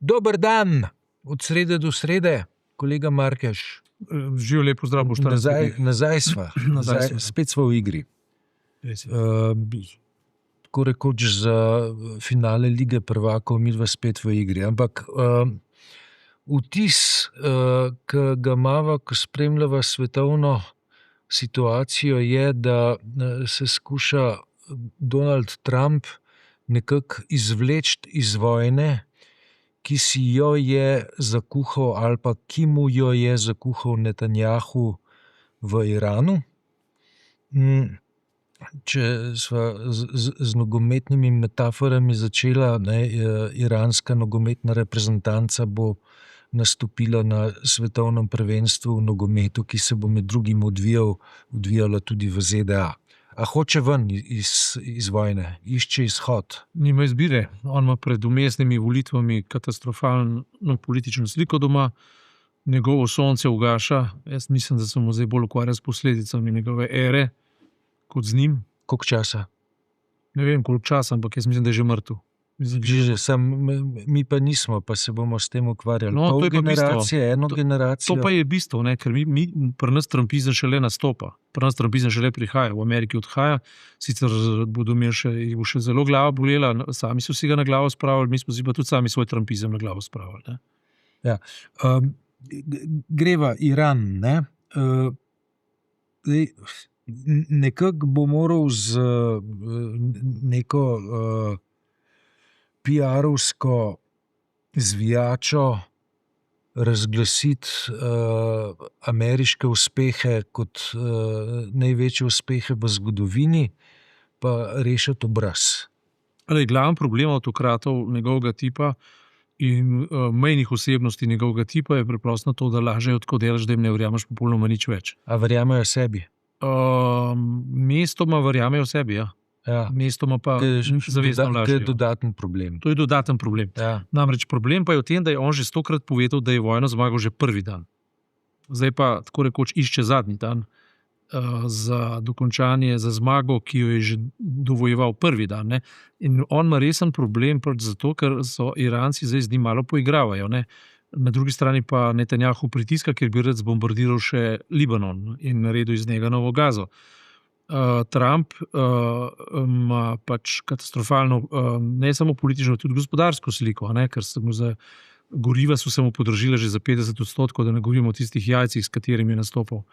Dober dan, od srede do srede, kolega Markeš. Živijo, lepo zdrav, Nazaj sva, spet sva v igri. Tako rekoč za finale Lige prvakov midva spet v igri. Ampak vtis, ki ga imava, ko spremljava svetovno situacijo, je, da se skuša Donald Trump nekako izvleči iz vojne, ki si jo je zakuhal ali pa ki mu jo je zakuhal Netanjahu v Iranu. Če sva z nogometnimi metaforami začela, iranska nogometna reprezentanca bo nastopila na svetovnem prvenstvu v nogometu, ki se bo med drugim odvijala tudi v ZDA. A hoče ven iz vojne, išče izhod. Nima izbire. On ima pred vmesnimi volitvami katastrofalno politično sliko doma, njegovo sonce ugaša. Jaz mislim, da se mu zdaj bolj ukvarja s posledicami njegove ere, kot z njim. Koliko časa? Ne vem, koliko časa, ampak jaz mislim, da je že mrtev. Mi pa nismo, pa se bomo s tem ukvarjali. No, Pol generacije, eno generacijo. To pa je bistvo, ker pri nas trumpizem šele nastopa. Pri nas trumpizem šele prihaja, v Ameriki odhaja, sicer bodo bo še zelo glava bolela, sami so si ga na glavo spravili, mi smo si pa tudi sami svoj trumpizem na glavo spravili. Ja. Greva Iran, ne? Nekako bo moral z neko PR-ovsko zvijačo razglasiti ameriške uspehe kot največje uspehe v zgodovini, pa rešiti obraz. Glavni problem avtokratov njegovega tipa in mejnih osebnosti njegovega tipa je preprosto to, da lažejo tako delaš, da jim ne verjameš popolnoma nič več. A verjamejo sebi? Mestoma verjamejo sebi, ja. Ja. Mestoma pa zavestno lažejo. To je dodaten problem. To je dodaten problem. Ja. Namreč problem pa je v tem, da je on že 100-krat povedal, da je vojno zmagal že prvi dan. Zdaj pa tako rekoč išče zadnji dan za dokončanje, za zmago, ki jo je že dovojeval prvi dan. Ne? In on ima resen problem zato, ker so Iranci zdaj z njim malo poigravajo. Ne? Na drugi strani pa Netanjahu pritiska, ker bi rad zbombardiral še Libanon in naredil iz njega Novo Gazo. Trump ima pač katastrofalno, ne samo politično, tudi gospodarsko sliko, ker goriva so se mu podražila že za 50%, da ne govorimo o tistih jajcih, s katerimi je nastopal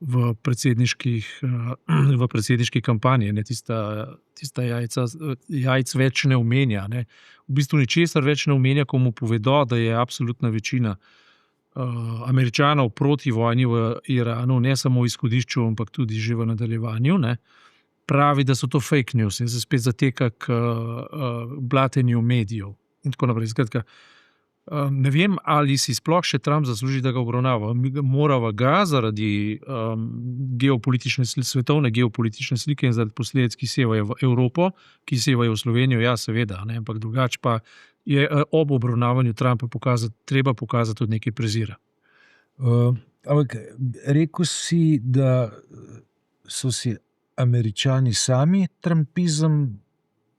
v predsedniški kampanji. Tista jajc več ne omenja. Ne. V bistvu ničesar več ne omenja, ko mu povedo, da je absolutna večina Američanov proti vojni v Iranu, ne samo v izhodišču, ampak tudi že v nadaljevanju, ne, pravi, da so to fake news in se spet zateka k blatenju medijev in tako naprej. Skratka, ne vem, ali si sploh še Trump zasluži, da ga obravnava. Morava ga zaradi svetovne geopolitične slike in zaradi posledic, ki sevajo v Evropo, ki sevajo v Slovenijo, ja, seveda, ne, ampak drugače pa je ob obravnavanju Trumpa treba pokazati tudi nekaj prezira. Ampak rekel si, da so si Američani sami trumpizem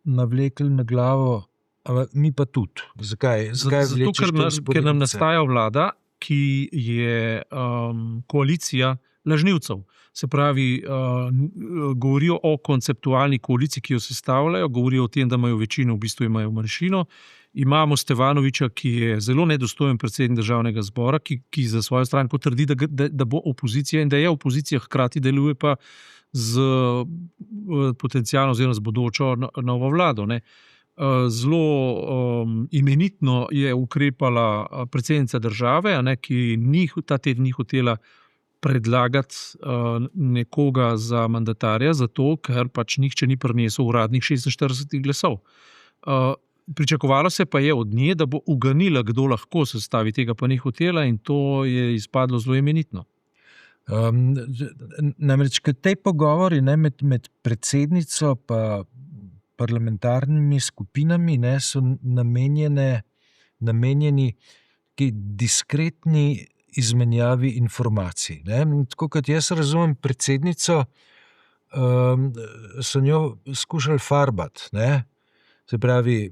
navlekli na glavo, ampak mi pa tudi. Zakaj? Zato, ker nam nastaja vlada, ki je koalicija lažnivcev. Se pravi, govorijo o konceptualni koaliciji, ki jo sestavljajo, govorijo o tem, da imajo večino, v bistvu imajo manjšino. Imamo Stevanoviča, ki je zelo nedostojen predsednik državnega zbora, ki za svojo stranko trdi, da bo opozicija in da je opozicija, hkrati deluje pa z potencialno oziroma z bodočo novo vlado. Ne. Zelo imenitno je ukrepala predsednica države, ki ta teden ni hotela predlagati nekoga za mandatarja, zato ker pač nihče ni prinesel uradnih 46 glasov. Pričakovalo se pa je od nje, da bo uganila, kdo lahko sestavi, tega pa ni hotela in to je izpadlo zelo imenitno. Namreč, ker tej pogovori med predsednico pa parlamentarnimi skupinami so namenjeni diskretni izmenjavi informacij. Tako kot jaz razumem predsednico, so njo skušali farbati, Se pravi,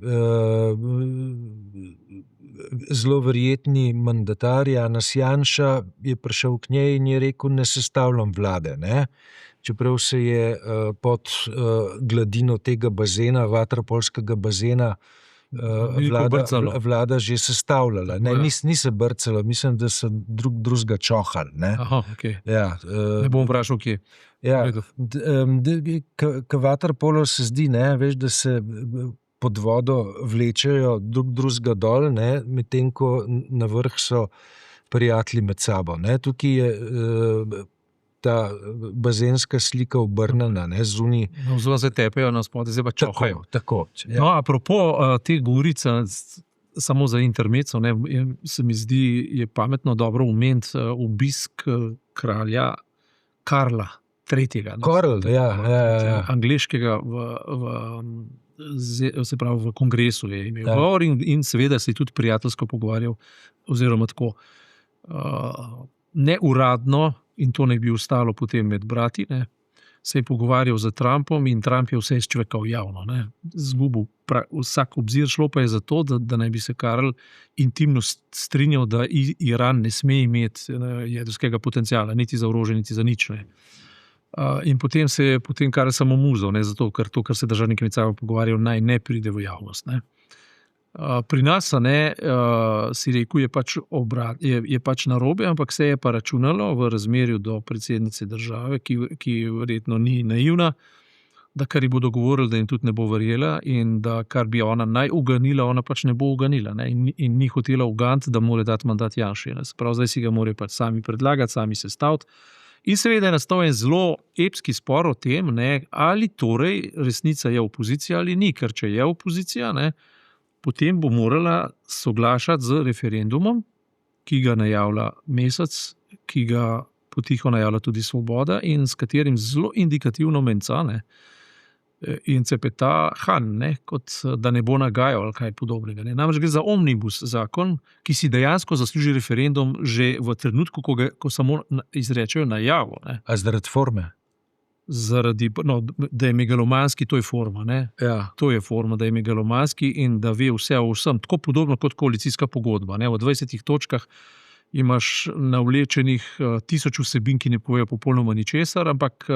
zelo verjetni mandatar Janez Janša je prišel k njej in je rekel, ne sestavljam vlade, ne. Čeprav se je pod gladino tega bazena, vaterpolskega bazena, vlada že sestavljala. Ne, ni se brcalo, mislim, da so drugega čohali, ne. Aha, okej. Ja, Ne bom vprašal, kje. ja, V redu. k vaterpolu se zdi, ne, veš, da se pod vodo vlečejo drugega dol, ne, medtem ko na vrh so prijatelji med sabo, ne. Tukaj je ta bazenska slika obrnjena, ne, zunaj. Vzven se tepejo, na spodaj zdaj pa čohajo. Tako. Ja. No, apropo te govorice, samo za intermezzo, ne, se mi zdi, je pametno dobro omeniti obisk kralja Karla III. Karl, ja. Angleškega se pravi v kongresu je imel govor in seveda se je tudi prijateljsko pogovarjal, oziroma tako neuradno, in to ne bi ostalo potem med brati, ne, se je pogovarjal z Trumpom in Trump je vse izčvekal javno, ne, zgubil vsak obzir, šlo pa je za to, da naj bi se Karl intimno strinjal, da Iran ne sme imeti jedrskega potenciala, niti za orožje, niti za nič, ne. In potem se je Karl samo muzal, ne, zato, ker to, kar se državniki med sabo pogovarjajo, naj ne pride v javnost, ne. Pri nas, ne, si rekel, je pač narobe, ampak se je pa računalo v razmerju do predsednice države, ki verjetno ni naivna, da kar ji bodo govorili, da jim tudi ne bo verjela in da kar bi ona naj uganila, ona pač ne bo uganila, ne, in ni hotela uganiti, da mora dati mandat Janši, ne. Se pravi, zdaj si ga morajo pač sami predlagati, sami sestaviti. In seveda je nastal en zelo epski spor o tem, ne, ali torej resnica je opozicija ali ni, ker če je opozicija, ne, potem bo morala soglašati z referendumom, ki ga najavlja Mesec, ki ga potiho najavlja tudi Svoboda in s katerim zelo indikativno menca, ne, in cepeta Han, ne, kot da ne bo nagajal ali kaj podobnega, ne. Namreč gre za omnibus zakon, ki si dejansko zasluži referendum že v trenutku, ko samo izrečejo najavo, ne. A zaradi forme? Zaradi, da je megalomanski, to je forma, ne. Ja. To je forma, da je megalomanski in da ve vse o vsem, tako podobno kot koalicijska pogodba, ne. V 20 točkah imaš navlečenih 1000 vsebin, ki ne povejo popolnoma ničesar, ampak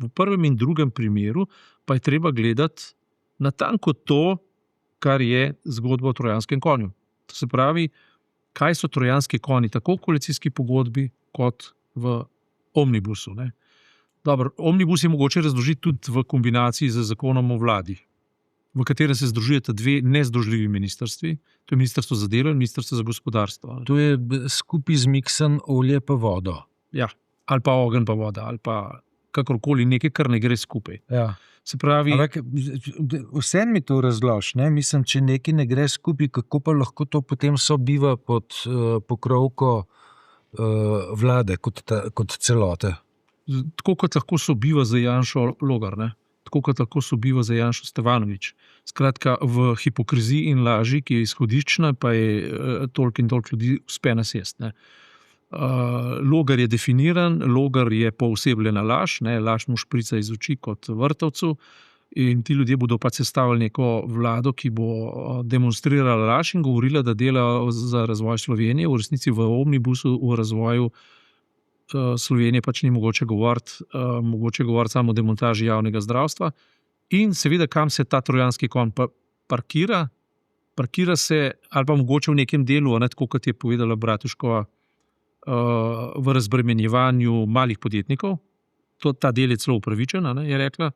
v prvem in drugem primeru pa je treba gledati natanko to, kar je zgodba o trojanskem konju. To se pravi, kaj so trojanski konji, tako v koalicijski pogodbi, kot v omnibusu, ne. Dobro, omnibus je mogoče razložiti tudi v kombinaciji z zakonom o vladi, v katerem se združujeta dve nezdružljivi ministrstvi, to je ministrstvo za delo in ministrstvo za gospodarstvo. To je skupaj zmiksan olje pa vodo. Ja, ali pa ogenj pa voda, ali pa kakorkoli nekaj, kar ne gre skupaj. Ja. Se pravi... Ampak vse mi to razloži, ne? Mislim, če nekaj ne gre skupaj, kako pa lahko to potem sobiva pod pokrovko vlade kot celote? Tako kot lahko sobiva za Janšo Logar, ne? Tako kot lahko sobiva za Janšo Stevanović. Skratka, v hipokriziji in laži, ki je izhodiščna, pa je toliko in toliko ljudi uspe nasesti, ne? Logar je definiran, Logar je poosebljena laž, ne? Laž mu šprica iz oči kot Vrtovcu in ti ljudje bodo pač sestavili neko vlado, ki bo demonstrirala laž in govorila, da dela za razvoj Slovenije, v resnici v omnibusu, v razvoju Slovenije pač ni mogoče govoriti samo o demontaži javnega zdravstva. In seveda, kam se ta trojanski konj parkira? Parkira se, ali pa mogoče v nekem delu, ne, tako kot je povedala Bratuškova, v razbremenjevanju malih podjetnikov. Ta del je celo upravičen, ne, je rekla.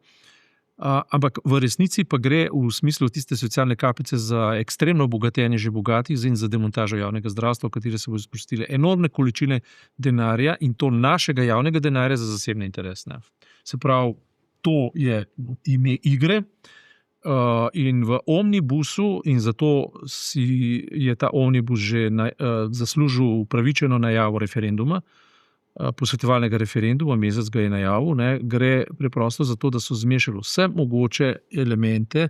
Ampak v resnici pa gre v smislu tiste socialne kapice za ekstremno obogatenje že bogatih in za demontažo javnega zdravstva, v kateri se bo sprostile enormne količine denarja in to našega javnega denarja za zasebne interese. Se pravi, to je ime igre in v omnibusu, in zato si je ta omnibus že zaslužil upravičeno najavo referenduma, posvetovalnega referenduma, Mesec ga je najavil, ne, gre preprosto za to, da so zmešali vse mogoče elemente,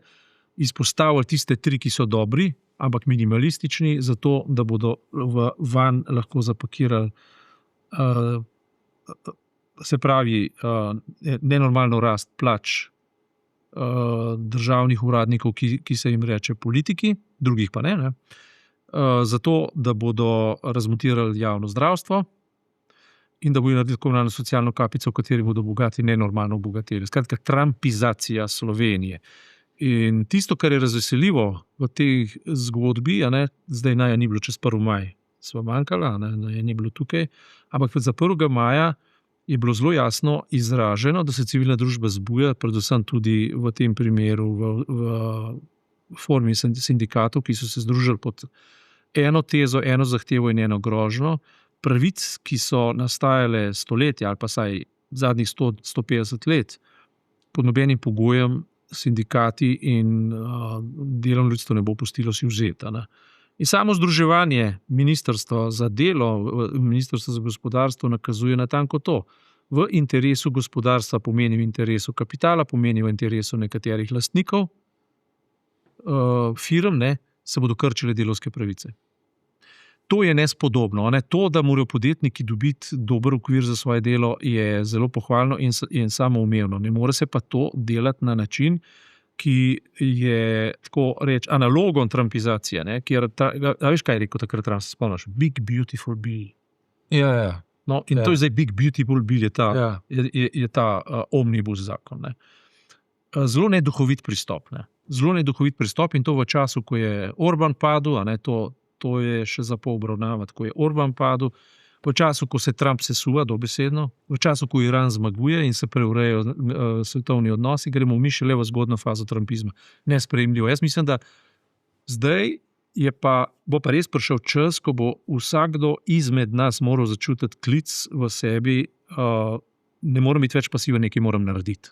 izpostavili tiste tri, ki so dobri, ampak minimalistični, zato da bodo van lahko zapakirali se pravi nenormalno rast plač državnih uradnikov, ki se jim reče politiki, drugih pa ne. Zato, da bodo razmontirali javno zdravstvo in da bodo naredili komunalno socialno kapico, v kateri bodo bogati nenormalno obogateli. Skratka, trumpizacija Slovenije. In tisto, kar je razveseljivo v tej zgodbi, zdaj naj ni bilo čez 1. maj, sva manjkala, naj ni bilo tukaj, ampak za 1. maja je bilo zelo jasno izraženo, da se civilna družba zbuja, predvsem tudi v tem primeru v formi sindikatov, ki so se združili pod eno tezo, eno zahtevo in eno grožnjo, pravic, ki so nastajale stoletja ali pa saj zadnjih 100-150 let, pod nobenim pogojem sindikati in delovno ljudstvo ne bo pustilo si vzeti. In samo združevanje ministrstva za delo, ministrstva za gospodarstvo nakazuje natanko to. V interesu gospodarstva pomeni v interesu kapitala, pomeni v interesu nekaterih lastnikov firm, se bodo krčile delovske pravice. To je nespodobno. To, da morajo podjetniki dobiti dober okvir za svoje delo, je zelo pohvalno in samoumevno. Ne more se pa to delati na način, ki je tako reči analogon trumpizacije, kjer veš, kaj je rekel takrat Trump, se spomniš? Big beautiful bill. Ja. No, in to je zdaj big beautiful bill, je ta omnibus zakon. Zelo neduhovit pristop. Zelo neduhovit pristop in to v času, ko je Orban padel, to je še za poobravnavati, ko je Orban padel, v času, ko se Trump sesuva dobesedno, v času, ko Iran zmaguje in se preurejajo svetovni odnosi, gremo mi šele v zgodno fazo trumpizma. Nesprejemljivo. Jaz mislim, da zdaj bo pa res prišel čas, ko bo vsakdo izmed nas moral začutiti klic v sebi, ne moram biti več pasiven, nekaj moram narediti.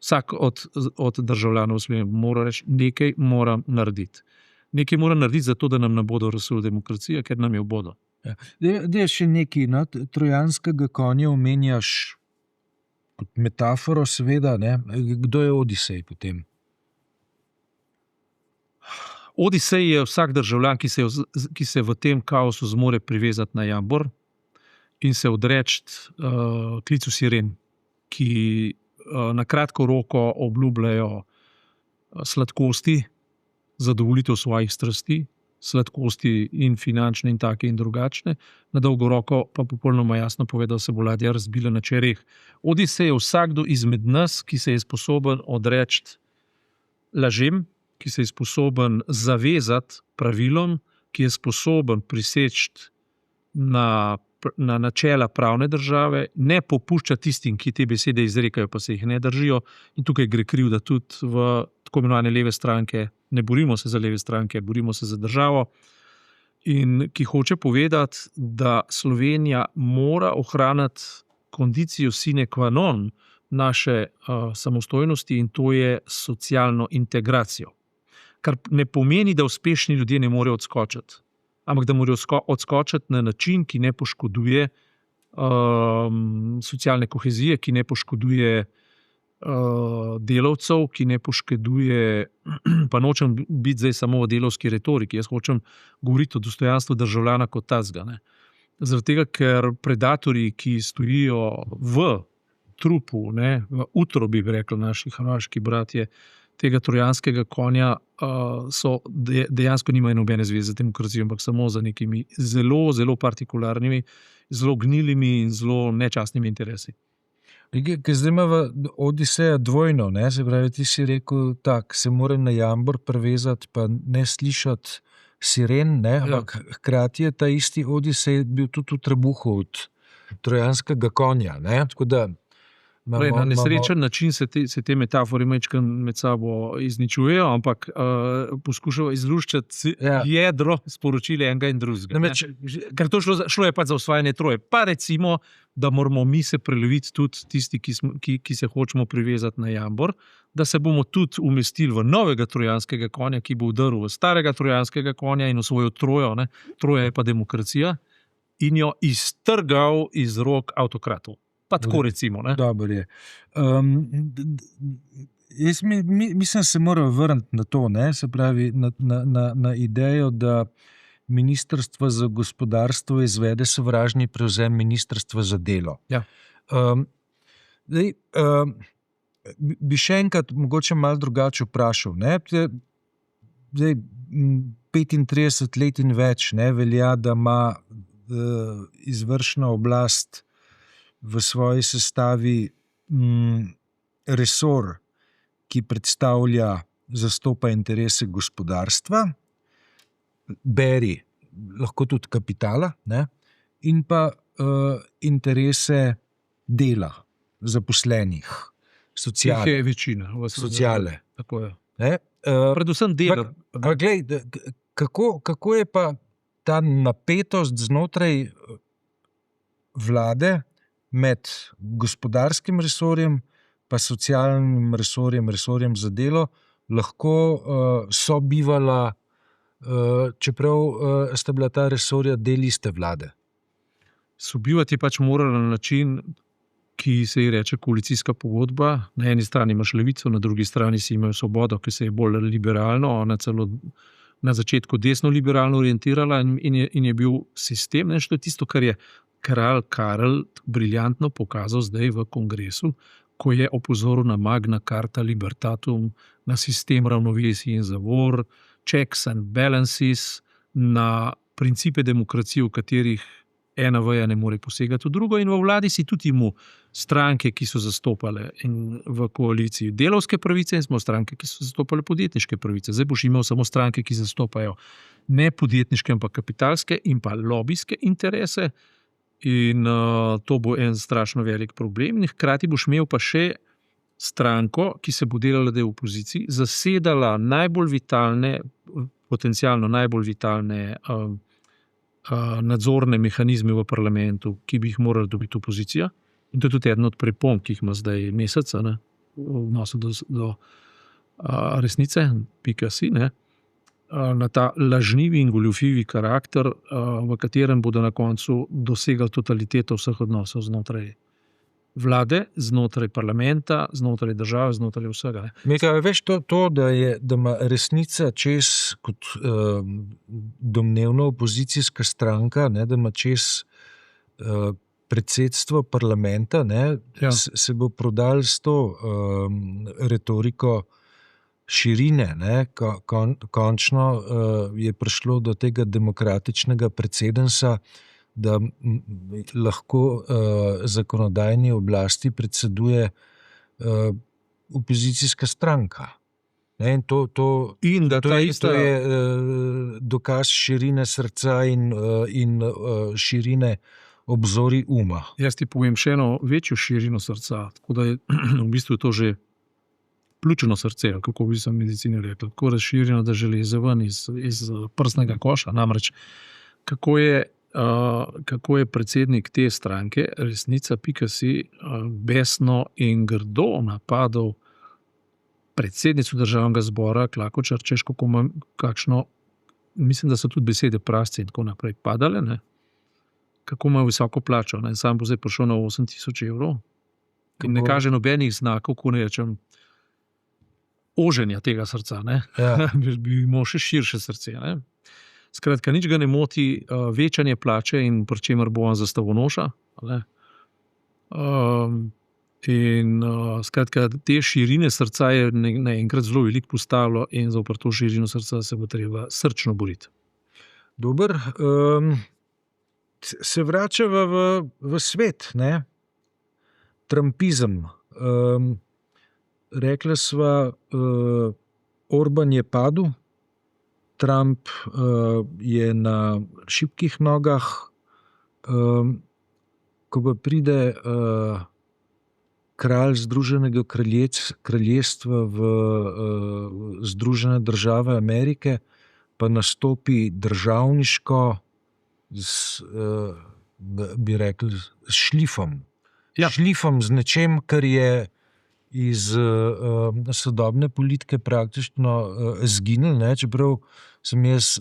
Vsak od državljanov mora reči, nekaj moram narediti. Nekaj moram narediti zato, da nam ne bodo razsuli demokracija, ker nam jo bodo. Da še nekaj, trojanskega konja omenjaš kot metaforo, seveda, kdo je Odisej potem? Odisej je vsak državljan, ki se v tem kaosu zmore privezati na jambor in se odreči klicu siren, ki na kratko roko obljubljajo sladkosti, zadovoljitev svojih strasti, sladkosti in finančne in take in drugačne, na dolgo roko pa popolnoma jasno povedal, da se bo ladja razbila na čereh. Odisej je vsakdo izmed nas, ki se je sposoben odreči lažem, ki se je sposoben zavezati pravilom, ki je sposoben priseči na načela pravne države, ne popušča tistim, ki te besede izrekajo, pa se jih ne držijo. In tukaj gre krivda tudi v tako imenovane leve stranke. Ne borimo se za leve stranke, borimo se za državo. In ki hoče povedati, da Slovenija mora ohraniti kondicijo sine qua non naše samostojnosti in to je socialno integracijo. Kar ne pomeni, da uspešni ljudje ne morejo odskočiti, ampak da morajo odskočiti na način, ki ne poškoduje socialne kohezije, ki ne poškoduje delavcev, ki ne poškoduje, pa nočem biti zdaj samo v delavski retoriki, jaz hočem govoriti o dostojanstvu državljana kot tazga. Zaradi tega, ker predatorji, ki stojijo v trupu, v utrobi, bi rekli naši hrvaški bratje, tega trojanskega konja, dejansko nimajo nobene zveze z demokracijo, ampak samo za nekimi zelo, zelo partikularnimi, zelo gnilimi in zelo nečastnimi interesi. Ker zdaj ima Odiseja dvojno, se pravi, ti si rekel tak, se mora na jambor prevezati, pa ne slišati siren, ampak hkrati je ta isti Odisej bil tudi v trebuhu od trojanskega konja, tako da na nesrečen način se te metafore med sabo izničujejo, ampak poskušajo izluščati jedro sporočile enega in drugega. Ker to šlo je pa za osvajanje Troje. Pa recimo, da moramo mi se preleviti tudi tisti, ki se hočemo privezati na jambor, da se bomo tudi umestili v novega trojanskega konja, ki bo vdrl v starega trojanskega konja in osvojil Trojo. Troja je pa demokracija in jo iztrgal iz rok avtokratov. Pa tako recimo. Dobro je. Jaz mislim, se moram vrniti na to, se pravi na idejo, da Ministrstvo za gospodarstvo izvede sovražni prevzem Ministrstva za delo. Ja. bi še enkrat mogoče malo drugače vprašal. Ne? Zdaj, 35 let in več velja, da ima izvršna oblast v svoji sestavi resor, ki zastopa interese gospodarstva, beri, lahko tudi kapitala, ne? In pa interese dela, zaposlenih, sociale. Teh je večina. Sociale. Tako je. Ne? Predvsem delo. Kako je pa ta napetost znotraj vlade med gospodarskim resorjem pa socialnim resorjem za delo lahko sobivala, čeprav sta bila ta resorja del iste vlade? Sobivati je pač morala na način, ki se ji reče koalicijska pogodba. Na eni strani imaš Levico, na drugi strani si imajo Svobodo, ki se je bolj liberalno, ona celo na začetku desno liberalno orientirala in je bil sistem. Ne, to je tisto, kar je kralj Karel briljantno pokazal zdaj v kongresu, ko je opozoril na Magna Carta Libertatum, na sistem ravnovesij in zavor, checks and balances, na principe demokracije, v katerih ena veja ne more posegati v drugo, in v vladi si tudi imel stranke, ki so zastopale in v koaliciji delavske pravice, in smo stranke, ki so zastopale podjetniške pravice. Zdaj boš imel samo stranke, ki zastopajo ne podjetniške, ampak kapitalske in pa lobijske interese, in to bo en strašno velik problem. In hkrati boš imel pa še stranko, ki se bo delala, da je v opoziciji, zasedala najbolj vitalne, potencialno najbolj vitalne nadzorne mehanizme v parlamentu, ki bi jih morala dobiti opozicija. In to je tudi eden od pripomb, ki jih ima zdaj Mesec, v odnosu do resnice, .si, ne, na ta lažnivi in goljufivi karakter, v katerem bodo na koncu dosegali totaliteto vseh odnosov znotraj vlade, znotraj parlamenta, znotraj države, znotraj vsega. Mika, veš to, da ima resnica čez kot domnevno opozicijska stranka, ne, da ima čez predsedstvo parlamenta, ne, Ja. se bo prodal s to retoriko širine. Ne, končno je prišlo do tega demokratičnega precedensa, da lahko zakonodajni oblasti predseduje opozicijska stranka. Ne, in to je dokaz širine srca in širine obzorij uma. Jaz ti povem še eno večjo širino srca, tako da je v bistvu to že pljučno srce, kako bi se v medicini rekli, tako razširjeno, da že leze ven iz prsnega koša. Namreč, kako je predsednik te stranke, Resnica.si, besno in grdo napadal predsednico državnega zbora Klakočar, češ kako ima kakšno, mislim, da so tudi besede prasci in tako naprej padale, ne? Kako ima visoko plačo, ne? Sam bo zdaj prišel na 8,000 evrov in ne kaže nobenih znakov, ko ne rečem, oženja tega srca, ne? Ja. bi imel še širše srce, ne? Skratka, nič ga ne moti večanje plače in pri čemer bo on zastavonoša. Skratka, te širine srca je naenkrat zelo veliko postavilo in zoper to širino srca se bo treba srčno boriti. Dober, se vračava v svet, ne? Trumpizem. Rekla sva, Orban je padel, Trump je na šibkih nogah, ko pa pride kralj Združenega kraljestva v Združene države Amerike, pa nastopi državniško, bi rekli, s šlifom. Ja. Šlifom, z nečem, kar je iz sodobne politike praktično zginil, ne? Čeprav sem jaz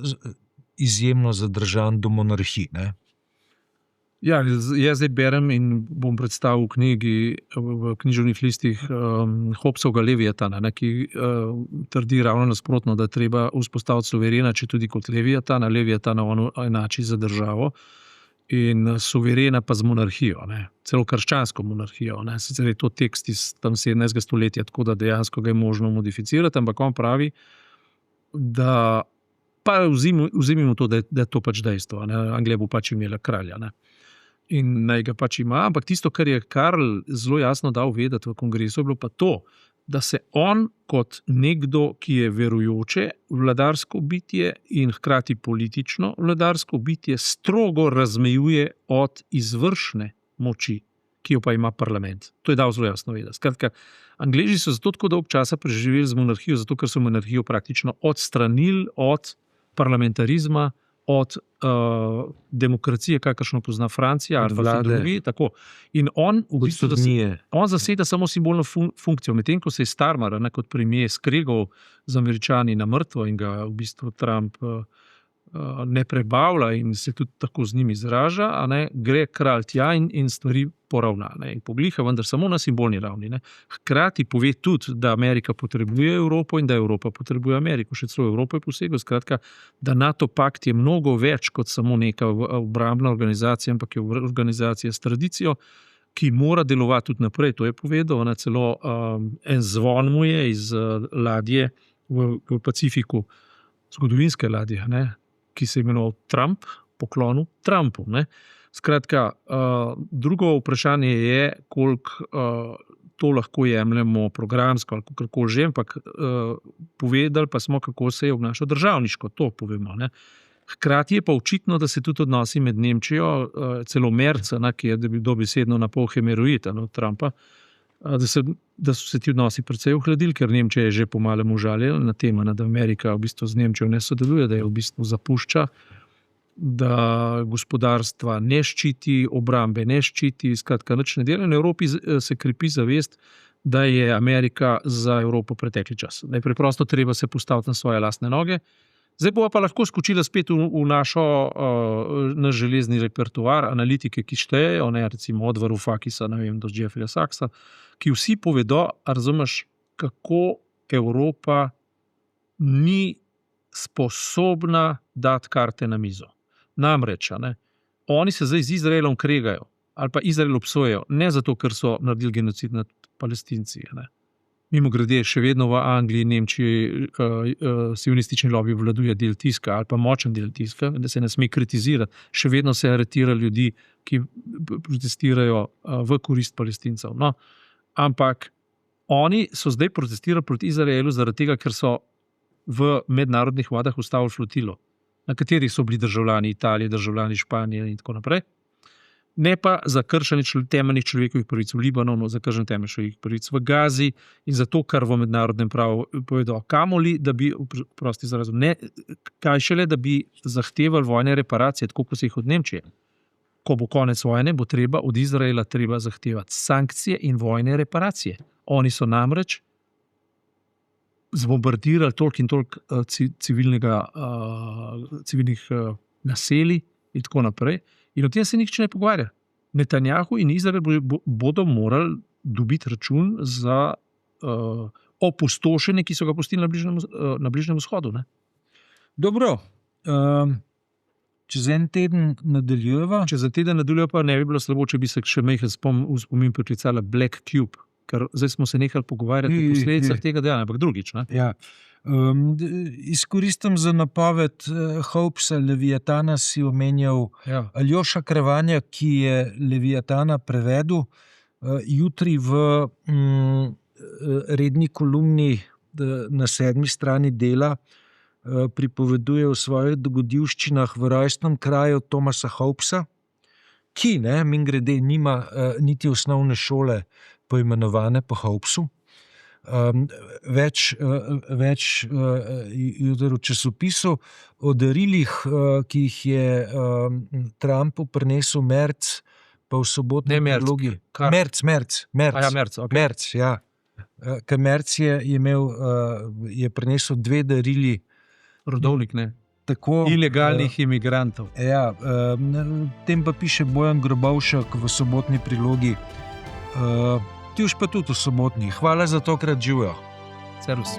izjemno zadržan do monarhij. Ne? Ja, jaz zdaj berem in bom predstavil v knjigi, v književnih listih Hobbesovega Leviatana, ne, ki trdi ravno nasprotno, da je treba vzpostaviti suverena, če tudi kot Leviatana on enači za državo. in suverena pa z monarhijo, ne? Celo krščansko monarhijo. Ne? Sicer je to tekst iz tam 17. stoletja, tako da dejansko ga je možno modificirati, ampak on pravi, da pa vzemimo to, da je to pač dejstvo. Ne? Anglija bo pač imela kralja. Ne? In naj ga pač ima, ampak tisto, kar je Karl zelo jasno dal vedeti v kongresu, je bilo pa to, da se on kot nekdo, ki je verujoče vladarsko bitje in hkrati politično vladarsko bitje, strogo razmejuje od izvršne moči, ki jo pa ima parlament. To je dal zelo jasno vedeti. Skratka, Angleži so zato tako dolgo časa preživeli z monarhijo, zato ker so monarhijo praktično odstranili od parlamentarizma, od demokracije, kakršno pozna Francija, ali vlade. drugi, tako. In on v bistvu sodnije. on zaseda samo simbolno funkcijo, medtem ko se je Starmer kot premier skregal z Američani na mrtvo in ga v bistvu Trump ne prebavlja in se tudi tako z njim izraža, a ne, gre kralj tja in stvari poravna. Ne, in pogliha, vendar samo na simbolni ravni. Ne. Hkrati pove tudi, da Amerika potrebuje Evropo in da Evropa potrebuje Ameriko. Še celo Evropa je posegel. Skratka, da NATO pakt je mnogo več kot samo neka obrambna organizacija, ampak je organizacija s tradicijo, ki mora delovati tudi naprej. To je povedal. Ne, celo en zvon mu je iz ladje v Pacifiku, zgodovinske ladje, ne, ki se je imenoval Trump, poklonu Trumpu. Ne. Skratka, drugo vprašanje je, koliko to lahko jemljemo programsko ali kako že, ampak povedali pa smo, kako se je obnašal državniško, to povemo. Ne. Hkrati je pa očitno, da se tudi odnosi med Nemčijo, celo Merz, ki je dobesedno na pol hemeroid od Trumpa, da so se ti odnosi precej ohladili, ker Nemčija je že pomalem užaljena na tem, da Amerika v bistvu z Nemčijo ne sodeluje, da je v bistvu zapušča, da gospodarstva ne ščiti, obrambe ne ščiti, skratka nič ne dela. In v Evropi se krepi zavest, da je Amerika za Evropo pretekli čas. Da je preprosto treba se postaviti na svoje lastne noge. Zdaj bo pa lahko skočila spet v naš železni repertoar analitike, ki štejejo, ne, recimo od Varoufakisa, ne vem, do Jeffreyja Saxa, ki vsi povedo, razumeš, kako Evropa ni sposobna dati karte na mizo. Namreč, ne, oni se zdaj z Izraelom kregajo ali pa Izrael obsojajo, ne zato, ker so naredili genocid nad Palestinci. Ne. Mimogrede, še vedno v Angliji, Nemčiji sionistični lobby vladuje del tiska ali pa močen del tiska, da se ne sme kritizirati. Še vedno se aretira ljudi, ki protestirajo v korist Palestincev. No, ampak oni so zdaj protestirali proti Izraelu zaradi tega, ker so v mednarodnih vodah ustavili flotilo, na katerih so bili državljani Italije, državljani Španije in tako naprej. Ne pa za kršenje temeljnih človekovih pravic v Libanonu, za kršenje temeljnih človekovih pravic v Gazi in za to, kar v mednarodnem pravu povedo, kamoli, da bi, prosti izrazum, ne, kaj šele, da bi zahtevali vojne reparacije, tako kot se jih od Nemčije. Ko bo konec vojne, bo treba od Izraela zahtevati sankcije in vojne reparacije. Oni so namreč zbombardirali toliko in toliko civilnih naselij in tako naprej. In o tem se nihče ne pogovarja. Netanjahu in Izrael bodo morali dobiti račun za opustošenje, ki so ga pustili na Bližnjem vzhodu. Ne? Dobro, čez en teden nadaljujeva. Čez en teden nadaljujeva, pa ne bi bilo slabo, če bi se še majhen v spomin priklicala Black Cube, ker zdaj smo se nehali pogovarjati o posledicah tega dejanja, ampak drugič. Ne? Ja. Izkoristim za napoved Hopesa, Leviatana si omenjal, Ja. Aljoša Krevanja, ki je Leviatana prevedel, jutri v redni kolumni na 7. strani Dela pripoveduje o svojih dogodivščinah v rojstnem kraju Thomasa Hopesa, ki, mimogrede, nima niti osnovne šole poimenovane po Hopesu. Več jutri v časopisu o darilih, ki jih je Trumpu prinesel Merz, pa v sobotni prilogi. Merz. Merz, okay. Merz, ja. Ker Merz je prinesel 2 darili. Rodovnik, ne? Tako, ilegalnih imigrantov. Ja, tem pa piše Bojan Grobovšek v sobotni prilogi. Ti už pa tudi v sobotni. Hvala za tokrat, živijo. Servus.